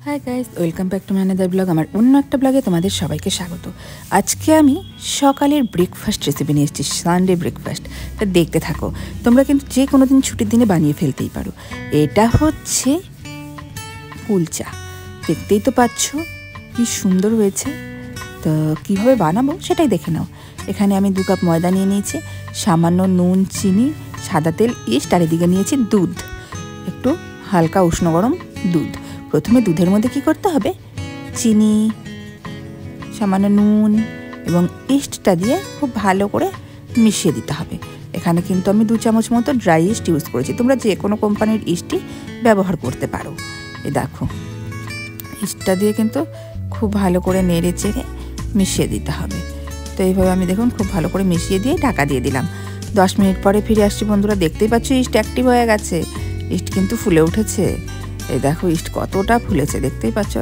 Hi guys, welcome back to my another blog. আমার অন্য একটা ব্লগে তোমাদের সবাইকে স্বাগত। আজকে আমি সকালের ব্রেকফাস্ট রেসিপি নিয়ে এসেছি, সানডে ব্রেকফাস্ট। তা দেখতে থাকো। তোমরা কিন্তু যে কোনো দিন ছুটির দিনে বানিয়ে ফেলতেই পারো। এটা হচ্ছে কুলচা, দেখতেই তো পাচ্ছ কি সুন্দর হয়েছে। তো কীভাবে বানাবো সেটাই দেখে নাও। এখানে আমি 2 কাপ ময়দা নিয়ে নিয়েছি, সামান্য নুন, চিনি, সাদা তেল, ইস্ট, আর এদিকে নিয়েছি দুধ, একটু হালকা উষ্ণ গরম দুধ। প্রথমে দুধের মধ্যে কি করতে হবে, চিনি, সামান্য নুন এবং ইস্টটা দিয়ে খুব ভালো করে মিশিয়ে দিতে হবে। এখানে কিন্তু আমি 2 চামচ মতো ড্রাই ইস্ট ইউজ করেছি, তোমরা যে কোনো কোম্পানির ইস্টই ব্যবহার করতে পারো। এই দেখো, ইস্টটা দিয়ে কিন্তু খুব ভালো করে নেড়ে চেড়ে মিশিয়ে দিতে হবে। তো এইভাবে আমি দেখুন খুব ভালো করে মিশিয়ে দিয়ে ঢাকা দিয়ে দিলাম। 10 মিনিট পরে ফিরে আসছি বন্ধুরা। দেখতেই পাচ্ছ ইস্ট অ্যাক্টিভ হয়ে গেছে, ইস্ট কিন্তু ফুলে উঠেছে। এই দেখো ইস্ট কতটা ফুলেছে, দেখতেই পাচ্ছ।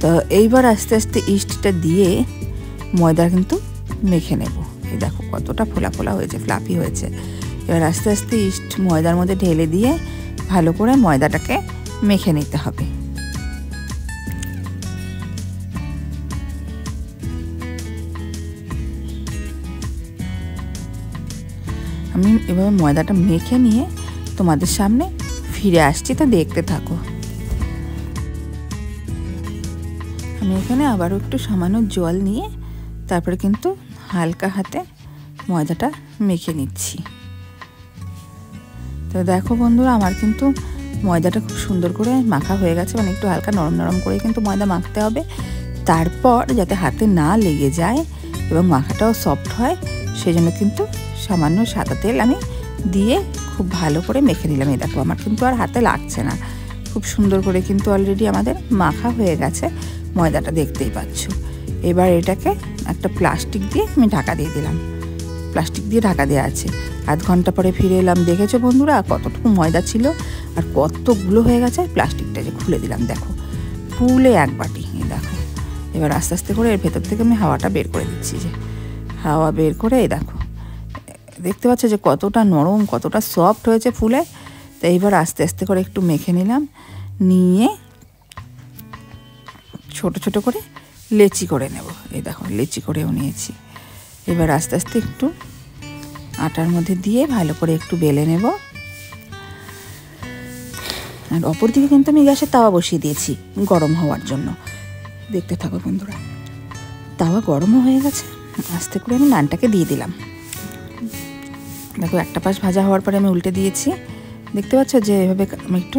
তো এইবার আস্তে আস্তে ইস্টটা দিয়ে ময়দা কিন্তু মেখে নেব। এই দেখো কতটা ফোলা ফোলা হয়েছে, ফ্লাফি হয়েছে। এবার আস্তে আস্তে ইস্ট ময়দার মধ্যে ঢেলে দিয়ে ভালো করে ময়দাটাকে মেখে নিতে হবে। আমি এভাবে ময়দাটা মেখে নিয়ে তোমাদের সামনে ফিরে আসছি, তো দেখতে থাকো। আমি এখানে আবারও একটু সামান্য জল নিয়ে তারপরে কিন্তু হালকা হাতে ময়দাটা মেখে নিচ্ছি। তো দেখো বন্ধুরা, আমার কিন্তু ময়দাটা খুব সুন্দর করে মাখা হয়ে গেছে। মানে একটু হালকা নরম নরম করে কিন্তু ময়দা মাখতে হবে। তারপর যাতে হাতে না লেগে যায় এবং মাখাটাও সফট হয়, সেই জন্য কিন্তু সামান্য সাদা তেল আমি দিয়ে খুব ভালো করে মেখে নিলাম। এই দেখো আমার কিন্তু আর হাতে লাগছে না, খুব সুন্দর করে কিন্তু অলরেডি আমাদের মাখা হয়ে গেছে ময়দাটা, দেখতেই পাচ্ছ। এবার এটাকে একটা প্লাস্টিক দিয়ে আমি ঢাকা দিয়ে দিলাম। প্লাস্টিক দিয়ে ঢাকা দেওয়া আছে। আধ ঘন্টা পরে ফিরে এলাম। দেখেছো বন্ধুরা কতটুকু ময়দা ছিল আর কতগুলো হয়ে গেছে। প্লাস্টিকটা যে খুলে দিলাম, দেখো ফুলে এক বাটি। এই দেখো এবার আস্তে আস্তে করে এর ভেতর থেকে আমি হাওয়াটা বের করে দিচ্ছি। যে হাওয়া বের করে এই দেখো, দেখতে পাচ্ছ যে কতটা নরম, কতটা সফট হয়েছে ফুলে। তো এইবার আস্তে আস্তে করে একটু মেখে নিলাম, নিয়ে ছোট ছোট করে লেচি করে নেব। এই দেখো লেচি করেও নিয়েছি। এবার আস্তে আস্তে একটু আটার মধ্যে দিয়ে ভালো করে একটু বেলে নেব। আর অপর দিকে কিন্তু আমি গ্যাসে তাওয়া বসিয়ে দিয়েছি গরম হওয়ার জন্য। দেখতে থাকো বন্ধুরা, তাওয়া গরমও হয়ে গেছে। আস্তে করে আমি নানটাকে দিয়ে দিলাম। দেখো একটা পাশ ভাজা হওয়ার পরে আমি উল্টে দিয়েছি। দেখতে পাচ্ছ যে এভাবে আমি একটু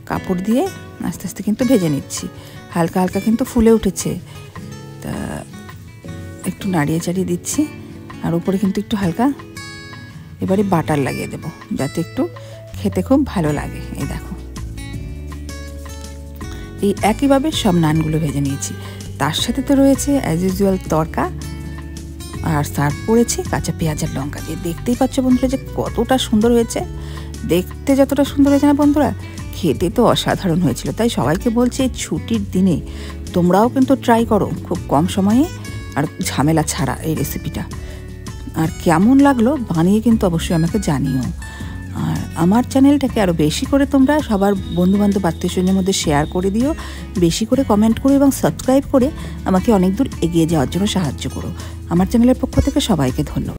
কাপড় দিয়ে আস্তে আস্তে কিন্তু ভেজে নিচ্ছি। হালকা হালকা কিন্তু ফুলে উঠেছে। তা একটু নাড়িয়ে চাড়িয়ে দিচ্ছি। আর উপরে কিন্তু একটু হালকা এবারে বাটার লাগিয়ে দেবো, যাতে একটু খেতে খুব ভালো লাগে। এই দেখো এই একইভাবে সব নানগুলো ভেজে নিয়েছি। তার সাথে তো রয়েছে অ্যাজ ইউজুয়াল তড়কা, আর সার্ভ করেছি কাঁচা পেঁয়াজ আর লঙ্কা দিয়ে। দেখতেই পাচ্ছ বন্ধুরা যে কতটা সুন্দর হয়েছে। দেখতে যতটা সুন্দর হয়েছে না বন্ধুরা, খেতে তো অসাধারণ হয়েছিল। তাই সবাইকে বলছি এই ছুটির দিনে তোমরাও কিন্তু ট্রাই করো, খুব কম সময়ে আর ঝামেলা ছাড়া এই রেসিপিটা। আর কেমন লাগলো বানিয়ে কিন্তু অবশ্যই আমাকে জানিও। আর আমার চ্যানেলটাকে আরও বেশি করে তোমরা সবার বন্ধুবান্ধব আত্মীয়স্বজনের মধ্যে শেয়ার করে দিও, বেশি করে কমেন্ট করো এবং সাবস্ক্রাইব করে আমাকে অনেক দূর এগিয়ে যাওয়ার জন্য সাহায্য করো। আমার চ্যানেলের পক্ষ থেকে সবাইকে ধন্যবাদ।